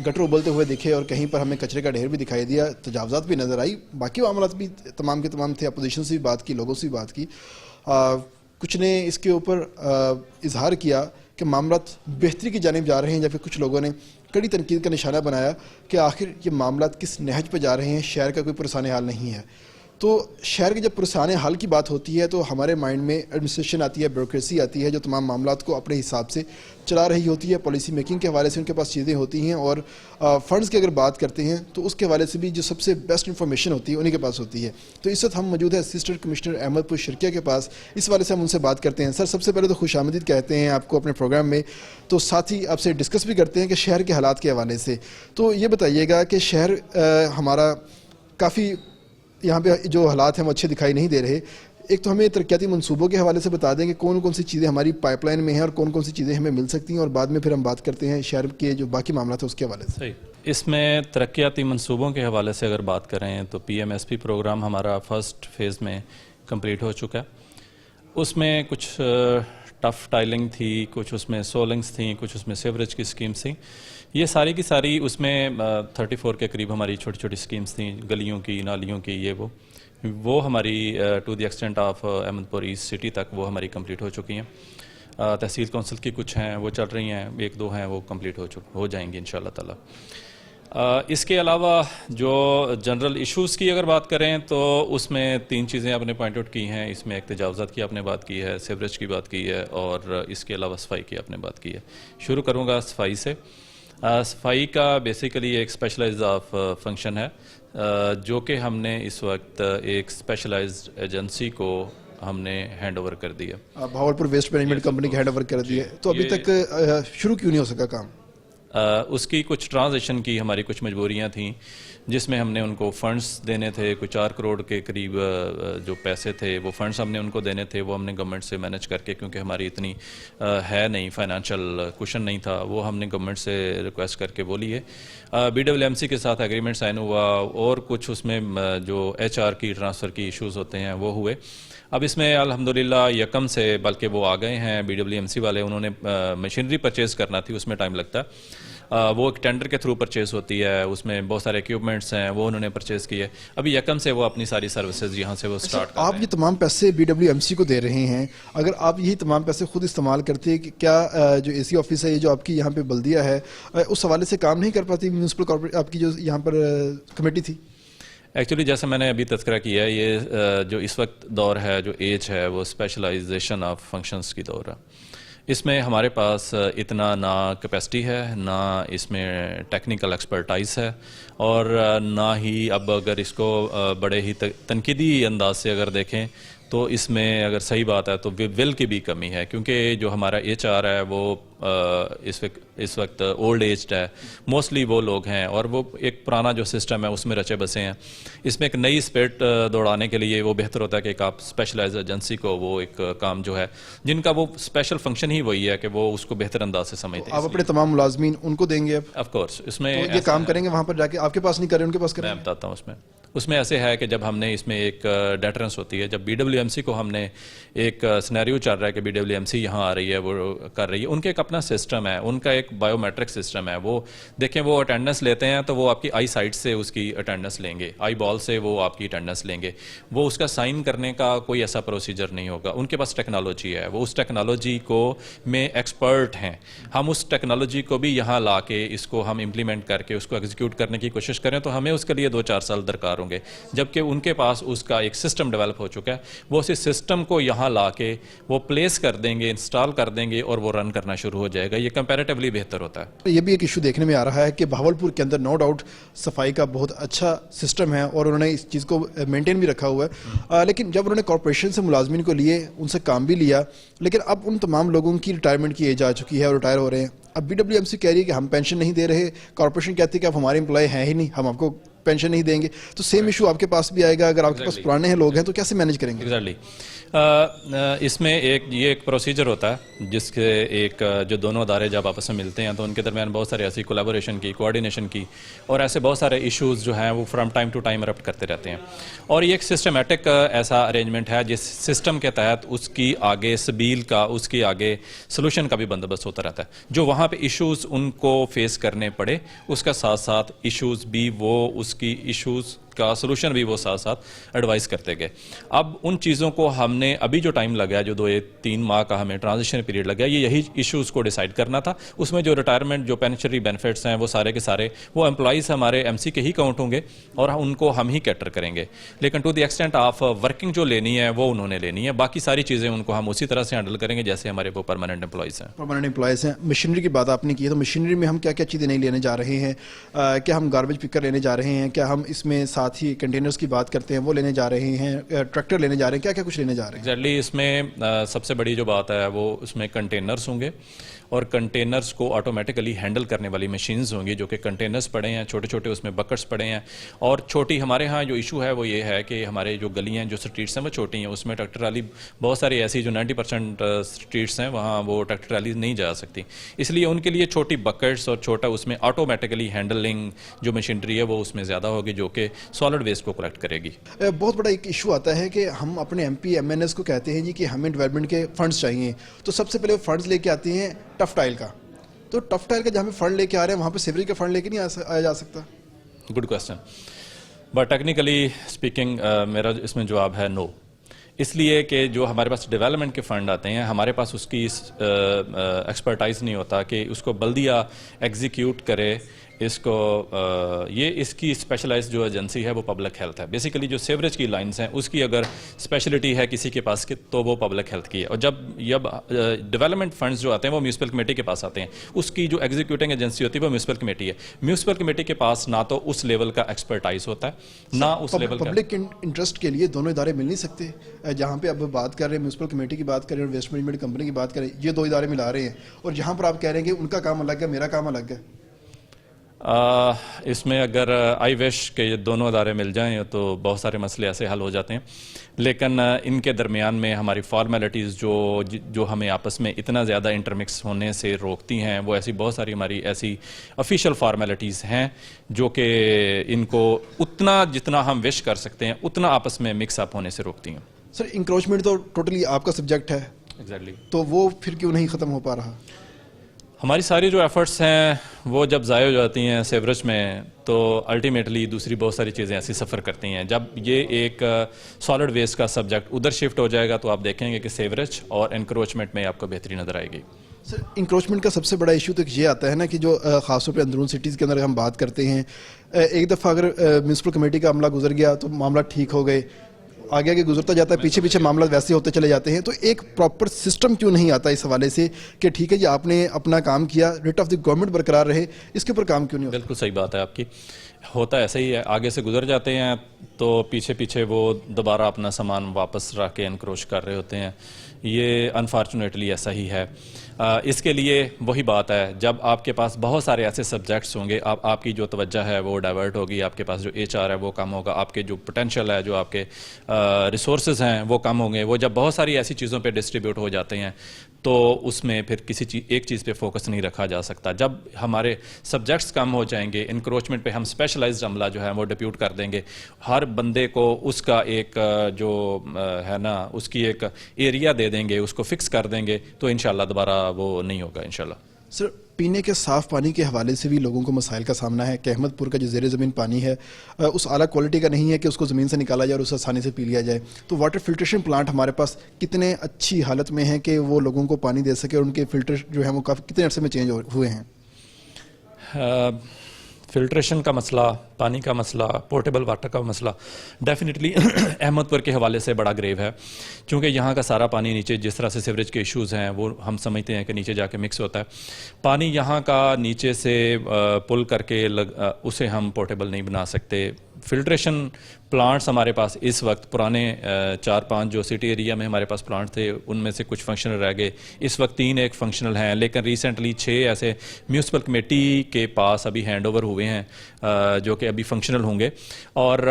गटर उबलते हुए दिखे और कहीं पर हमें कचरे का ढेर भी दिखाई दिया, तजावज़ात भी नज़र आई, बाकी मामलात भी तमाम के तमाम थे। अपोजिशन से भी बात की, लोगों से भी बात की। कुछ ने इसके ऊपर इजहार किया कि मामलात बेहतरी की जानिब जा रहे हैं, या फिर कुछ लोगों ने कड़ी तनकीद का निशाना बनाया कि आखिर ये मामलात किस नहज पर जा रहे हैं, शहर का कोई पुरसाने हाल नहीं है। तो शहर के जब पुरसाने हाल की बात होती है तो हमारे माइंड में एडमिनिस्ट्रेशन आती है, ब्यूरोक्रेसी आती है, जो तमाम मामलात को अपने हिसाब से चला रही होती है। पॉलिसी मेकिंग के हवाले से उनके पास चीज़ें होती हैं, और फ़ंड्स की अगर बात करते हैं तो उसके हवाले से भी जो सबसे बेस्ट इंफॉर्मेशन होती है उन्हीं के पास होती है। तो इस वक्त हम मौजूद है असिस्टेंट कमिश्नर अहमदपुर शर्किया के पास, इस हवाले से हम उनसे बात करते हैं। सर, सबसे पहले तो खुशामदीद कहते हैं आपको अपने प्रोग्राम में, तो साथ ही आपसे डिस्कस भी करते हैं कि शहर के हालात के हवाले से। तो ये बताइएगा कि शहर हमारा काफ़ी, यहाँ पे जो हालात हैं वो अच्छे दिखाई नहीं दे रहे। एक तो हमें तरक्याती मंसूबों के हवाले से बता दें कि कौन कौन सी चीज़ें हमारी पाइपलाइन में हैं और कौन कौन सी चीज़ें हमें मिल सकती हैं, और बाद में फिर हम बात करते हैं शहर के जो बाकी मामला थे उसके हवाले से। इसमें तरक्याती मंसूबों के हवाले से अगर बात करें तो PMSP प्रोग्राम हमारा फर्स्ट फेज़ में कंप्लीट हो चुका है। उसमें कुछ टफ टाइलिंग थी, कुछ उसमें सोलिंग्स थी, कुछ उसमें सीवरेज की स्कीम्स थी। ये सारी की सारी उसमें 34 के करीब हमारी छोटी छोटी स्कीम्स थी, गलियों की, नालियों की, ये वो हमारी to the extent of Ahmedpur east city तक वो हमारी कंप्लीट हो चुकी हैं। तहसील कौंसिल की कुछ हैं वो चल रही हैं, एक दो हैं वो कंप्लीट हो जाएंगी इंशाल्लाह ताला। इसके अलावा जो जनरल इश्यूज़ की अगर बात करें तो उसमें 3 चीज़ें आपने पॉइंट आउट की हैं। इसमें एक तजावज़ात की आपने बात की है, सीवरेज की बात की है, और इसके अलावा सफाई की आपने बात की है। शुरू करूँगा सफाई से। सफाई का बेसिकली एक स्पेशलाइज्ड ऑफ फंक्शन है, जो कि हमने इस वक्त एक स्पेशलाइज्ड एजेंसी को हमने हैंड ओवर कर दिया। भावलपुर वेस्ट मैनेजमेंट कंपनी के हैंड ओवर कर दिए, तो अभी तक शुरू क्यों नहीं हो सका काम? उसकी कुछ ट्रांजेक्शन की हमारी कुछ मजबूरियां थी, जिसमें हमने उनको फंड्स देने थे, कुछ 4 करोड़ के करीब जो पैसे थे वो फंड्स हमने उनको देने थे, वो हमने गवर्नमेंट से मैनेज करके, क्योंकि हमारी इतनी है नहीं, फाइनेंशियल कुशन नहीं था, वो हमने गवर्नमेंट से रिक्वेस्ट करके वो लिए। BWMC के साथ एग्रीमेंट साइन हुआ, और कुछ उसमें जो HR की ट्रांसफ़र की इश्यूज़ होते हैं वो हुए। अब इसमें अल्हम्दुलिल्लाह यकम से बल्कि वो आ गए हैं BWMC वाले, उन्होंने मशीनरी परचेज़ करना थी, उसमें टाइम लगता है। वो एक टेंडर के थ्रू परचेज़ होती है, उसमें बहुत सारे इक्विपमेंट्स हैं, वो उन्होंने परचेज़ किए। अभी यकम से वो अपनी सारी सर्विसेज यहाँ से वो स्टार्ट कर रहे हैं। आप ये तमाम पैसे BWMC को दे रहे हैं, अगर आप यही तमाम पैसे खुद इस्तेमाल करते हैं, क्या जो AC ऑफिस है, ये जो आपकी यहाँ पे बल्दिया है, उस हवाले से काम नहीं कर पाती म्यूनसिपल कॉर्पोरेट आपकी जो यहाँ पर कमेटी थी? एक्चुअली जैसे मैंने अभी तज़किरा किया है, ये जो इस वक्त दौर है, जो एज है, वो स्पेशलाइजेशन ऑफ फंक्शंस की दौर है। इसमें हमारे पास इतना ना कैपेसिटी है, ना इसमें टेक्निकल एक्सपर्टाइज है, और ना ही अब अगर इसको बड़े ही तनकीदी अंदाज से अगर देखें तो इसमें अगर सही बात है तो विल की भी कमी है, क्योंकि जो हमारा HR है वो इस वक्त ओल्ड एज्ड है, मोस्टली वो लोग हैं, और वो एक पुराना जो सिस्टम है उसमें रचे बसे हैं। इसमें एक नई स्पिरिट दौड़ाने के लिए वो बेहतर होता है कि एक आप स्पेशलाइज एजेंसी को वो एक काम जो है, जिनका वो स्पेशल फंक्शन ही वही है कि वो उसको बेहतर अंदाज से समझते हैं। आप अपने तमाम मुलाजमीन उनको देंगे? ऑफ कोर्स इसमें तो ये काम करेंगे वहाँ पर जाके, आपके पास नहीं कर रहे, उनके पास करेंगे? मैं बताता हूँ। उसमें ऐसे है कि जब हमने इसमें एक डेटरेंस होती है, जब BWMC को हमने एक सिनेरियो चल रहा है कि BWMC यहाँ आ रही है, वो कर रही है, उनके एक अपना सिस्टम है, उनका एक बायोमेट्रिक सिस्टम है। वो देखें, वो अटेंडेंस लेते हैं तो वो आपकी आई साइट से उसकी अटेंडेंस लेंगे, आई बॉल से वो आपकी अटेंडेंस लेंगे। वो उसका साइन करने का कोई ऐसा प्रोसीजर नहीं होगा, उनके पास टेक्नोलॉजी है, वो उस टेक्नोलॉजी को में एक्सपर्ट हैं। हम उस टेक्नोलॉजी को भी यहाँ ला के इसको हम इम्प्लीमेंट करके उसको एग्जीक्यूट करने की कोशिश करें तो हमें उसके लिए 2-4 साल दरकार होंगे, जबकि उनके पास उसका एक सिस्टम डेवलप हो चुका है। वो उस सिस्टम को यहाँ ला के वो प्लेस कर देंगे, इंस्टॉल कर देंगे और वो रन करना शुरू हो जाएगा। ये कंपैरेटिवली बेहतर होता है। ये भी एक इशू देखने में आ रहा है कि भावलपुर के अंदर नो डाउट सफाई का बहुत अच्छा सिस्टम है और उन्होंने इस चीज़ को मेंटेन भी रखा हुआ है, लेकिन जब उन्होंने कॉर्पोरेशन से मुलाजमीन को लिए, उनसे काम भी लिया, लेकिन अब उन तमाम लोगों की रिटायरमेंट की एज आ चुकी है और रिटायर हो रहे हैं। अब BWMC कह रही है कि हम पेंशन नहीं दे रहे, कॉर्पोरेशन कहती है कि आप हमारे एम्प्लॉय हैं ही नहीं, हम आपको पेंशन नहीं देंगे। तो सेम इशू आपके पास भी आएगा, अगर आपके पास पुराने हैं लोग हैं तो कैसे मैनेज करेंगे? एग्जैक्टली इसमें ये एक प्रोसीजर होता है जिसके एक जो दोनों अदारे जब आपस में मिलते हैं तो उनके दरमियान बहुत सारे ऐसी कोलैबोरेशन की, कोऑर्डिनेशन की और ऐसे बहुत सारे इश्यूज जो हैं वो from time to time erupt करते रहते हैं। और ये एक सिस्टमेटिक ऐसा अरेंजमेंट है जिस सिस्टम के तहत उसकी आगे सबील का, उसकी आगे सोल्यूशन का भी बंदोबस्त होता रहता है। जो वहाँ पे इश्यूज उनको फेस करने पड़े, उसका साथ साथ इश्यूज भी वो उसकी इश्यूज का सोल्यूशन भी वो साथ साथ एडवाइस करते गए। अब उन चीज़ों को हमने अभी जो टाइम लगा है, जो 2-3 माह का हमें ट्रांजिशन पीरियड लगा, ये यही इश्यूज़ को डिसाइड करना था। उसमें जो रिटायरमेंट, जो पेंशनरी बेनिफिट्स हैं, वो सारे के सारे वो एम्प्लॉइज़ हमारे MC के ही काउंट होंगे और उनको हम ही कैटर करेंगे। लेकिन to the extent of working जो लेनी है वो उन्होंने लेनी है, बाकी सारी चीज़ें उनको हम उसी तरह से हैंडल करेंगे जैसे हमारे वो परमानेंट एम्प्लॉइज़ हैं। परमानेंट एम्प्लॉइज़ हैं। मशीनरी की बात आपने की है, तो मशीनरी में हम क्या क्या चीज़ें नहीं लेने जा रहे हैं? क्या हम गार्बेज पिकर लेने जा रहे हैं? क्या हम इसमें साथ ही कंटेनर्स बात करते हैं वो लेने जा रहे हैं, ट्रैक्टर लेने जा रहे हैं, क्या क्या कुछ लेने जा रहे हैं? एग्जैक्टली इसमें सबसे बड़ी जो बात है वो उसमें कंटेनर्स होंगे और कंटेनर्स को ऑटोमेटिकली हैंडल करने वाली मशीन्स होंगी, जो कि कंटेनर्स पड़े हैं, छोटे छोटे उसमें बकेट्स पड़े हैं। और छोटी हमारे यहाँ जो इशू है वो ये है कि हमारे जो गलियाँ, जो स्ट्रीट्स हैं वो छोटी हैं, उसमें ट्रैक्टर ट्राली बहुत सारी ऐसी जो 90% स्ट्रीट्स हैं वहाँ वो ट्रैक्टर ट्राली नहीं जा सकती, इसलिए उनके लिए छोटी बकेट्स और छोटा उसमें ऑटोमेटिकली हैंडलिंग जो मशीनरी है वो उसमें ज़्यादा होगी, जो कि सॉलिड वेस्ट को कलेक्ट करेगी। बहुत बड़ा एक इशू आता है कि हम अपने MP MNS को कहते हैं जी कि हमें डेवलपमेंट के फंड्स चाहिए, तो सबसे पहले वो फंड्स लेके आते हैं टफ टाइल का। तो टफ टाइल का जहाँ पे फंड लेके आ रहे हैं वहाँ पे सीवरेज का फंड लेके नहीं आया जा सकता? Good question, but technically speaking मेरा इसमें जवाब है नो। इसलिए कि जो हमारे पास डेवलपमेंट के फ़ंड आते हैं, हमारे पास उसकी एक्सपर्टाइज नहीं होता कि उसको बल्दिया एग्जीक्यूट करे इसको। ये इसकी स्पेशलाइज्ड जो एजेंसी है वो पब्लिक हेल्थ है। बेसिकली जो सीवरेज की लाइंस हैं उसकी अगर स्पेशलिटी है किसी के पास तो वो पब्लिक हेल्थ की है। और जब डेवलपमेंट फंड्स जो आते हैं वो म्यूनिसिपल कमेटी के पास आते हैं, उसकी जो एग्जीक्यूटिंग एजेंसी होती है वो म्यूनिसिपल कमेटी है। म्यूनिसिपल कमेटी के पास ना तो उस लेवल का एक्सपर्टाइज होता है ना उस लेवल का। पब्लिक इंटरेस्ट के लिए दोनों इदारे मिल नहीं सकते? जहाँ पे अब बात कर रहे हैं म्यूनिसिपल कमेटी की बात कर रहे हैं, वेस्ट मैनेजमेंट कंपनी की बात करें, ये 2 इदारे मिला रहे हैं और जहाँ पर आप कह रहे हैं कि उनका काम अलग है, मेरा काम अलग है। इसमें अगर आई विश के ये दोनों अदारे मिल जाएं तो बहुत सारे मसले ऐसे हल हो जाते हैं, लेकिन इनके दरमियान में हमारी फॉर्मेलिटीज़ जो हमें आपस में इतना ज़्यादा इंटरमिक्स होने से रोकती हैं, वो ऐसी बहुत सारी हमारी ऐसी ऑफिशियल फॉर्मेलिटीज़ हैं जो कि इनको उतना जितना हम विश कर सकते हैं उतना आपस में मिक्स अप होने से रोकती हैं। सर, इंक्रोचमेंट तो टोटली आपका सब्जेक्ट है। एग्जैक्टली। तो वो फिर क्यों नहीं ख़त्म हो पा रहा? हमारी सारी जो एफ़र्ट्स हैं वो जब ज़ाया हो जाती हैं सेवरेज में तो अल्टीमेटली दूसरी बहुत सारी चीज़ें ऐसी सफ़र करती हैं। जब ये एक सॉलिड वेस्ट का सब्जेक्ट उधर शिफ्ट हो जाएगा तो आप देखेंगे कि सेवरेज और एनक्रोचमेंट में आपको बेहतरी नज़र आएगी। सर, इंक्रोचमेंट का सबसे बड़ा इशू तो ये आता है ना कि जो ख़ासतौर पर अंदरून सिटीज़ के अंदर हम बात करते हैं, एक दफ़ा अगर म्यूनसिपल कमेटी का अमला गुजर गया तो मामला ठीक हो गए, आगे आगे गुजरता जाता है, पीछे पीछे मामला वैसे होते चले जाते हैं। तो एक प्रॉपर सिस्टम क्यों नहीं आता इस हवाले से कि ठीक है जी आपने अपना काम किया, रेट ऑफ द गवर्नमेंट बरकरार रहे, इसके ऊपर काम क्यों नहीं होता? बिल्कुल सही बात है आपकी, होता ऐसा ही है। आगे से गुजर जाते हैं तो पीछे पीछे वो दोबारा अपना सामान वापस रख के एनक्रोच कर रहे होते हैं। ये अनफॉर्चुनेटली ऐसा ही है। इसके लिए वही बात है, जब आपके पास बहुत सारे ऐसे सब्जेक्ट्स होंगे, आपकी जो तवज्जो है वो डाइवर्ट होगी, आपके पास जो HR है वो कम होगा, आपके जो पोटेंशियल है, जो आपके रिसोर्सेज हैं वो कम होंगे। वो जब बहुत सारी ऐसी चीज़ों पे डिस्ट्रीब्यूट हो जाते हैं तो उसमें फिर किसी एक चीज़ पे फोकस नहीं रखा जा सकता। जब हमारे सब्जेक्ट्स कम हो जाएंगे, इंक्रोचमेंट पे हम स्पेशलाइज्ड अमला जो है वो डिप्यूट कर देंगे, हर बंदे को उसका एक जो है ना उसकी एक एरिया दे देंगे, उसको फिक्स कर देंगे, तो इंशाल्लाह दोबारा वो नहीं होगा इंशाल्लाह। सर, पीने के साफ़ पानी के हवाले से भी लोगों को मसाइल का सामना है कि अहमदपुर का जो ज़ेर ज़मीन पानी है उस आला क्वालिटी का नहीं है कि उसको ज़मीन से निकाला जाए और उसे आसानी से पी लिया जाए। तो वाटर फिल्ट्रेशन प्लांट हमारे पास कितने अच्छी हालत में है कि वो लोगों को पानी दे सके और उनके फ़िल्टर जो है वो काफ़ी कितने अरसे में चेंज हुए हैं? फिल्ट्रेशन का मसला, पानी का मसला, पोर्टेबल वाटर का मसला डेफिनेटली अहमदपुर के हवाले से बड़ा ग्रेव है, क्योंकि यहाँ का सारा पानी नीचे जिस तरह से सीवरेज के इश्यूज़ हैं वो हम समझते हैं कि नीचे जाके मिक्स होता है। पानी यहाँ का नीचे से पुल करके उसे हम पोर्टेबल नहीं बना सकते। फिल्ट्रेशन प्लांट्स हमारे पास इस वक्त पुराने 4-5 जो सिटी एरिया में हमारे पास प्लांट थे उनमें से कुछ फंक्शनल रह गए, इस वक्त 3 एक फंक्शनल हैं, लेकिन रिसेंटली 6 ऐसे म्यूनसिपल कमेटी के पास अभी हैंड ओवर हुए हैं जो कि अभी फंक्शनल होंगे, और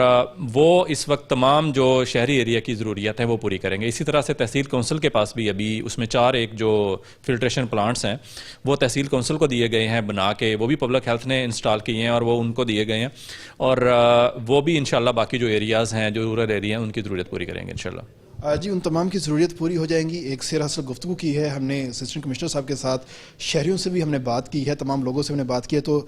वो इस वक्त तमाम जो शहरी एरिया की ज़रूरियात है वो पूरी करेंगे। इसी तरह से तहसील कौंसिल के पास भी अभी उसमें 4 एक जो फिल्ट्रेशन प्लांट्स हैं वो तहसील कौंसिल को दिए गए हैं बना के, वो भी पब्लिक हेल्थ ने इंस्टॉल किए हैं और वो उनको दिए गए हैं, और वो भी इंशाल्लाह बाकी जो एरियाज़ हैं जो रूरल एरिया हैं उनकी ज़रूरत पूरी करेंगे इंशाल्लाह। जी, उन तमाम की ज़रूरत पूरी हो जाएंगी। एक से हासिल गुफ्तगू की है हमने असिस्टेंट कमिश्नर साहब के साथ, शहरियों से भी हमने बात की है, तमाम लोगों से हमने बात की है, तो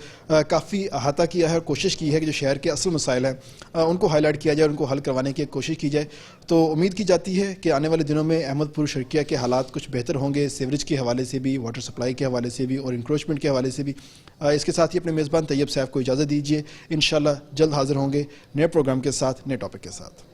काफ़ी अहाता किया है और कोशिश की है कि जो शहर के असल मसाइल हैं उनको हाईलाइट किया जाए, उनको हल करवाने की कोशिश की जाए। तो उम्मीद की जाती है कि आने वाले दिनों में अहमदपुर शर्किया के हालात कुछ बेहतर होंगे, सीवरेज के हवाले से भी, वाटर सप्लाई के हवाले से भी और इंक्रोचमेंट के हवाले से भी। इसके साथ ही अपने मेज़बान तैयब साहब को इजाज़त दीजिए। इंशाल्लाह जल्द हाजिर होंगे नए प्रोग्राम के साथ, नए टॉपिक के साथ।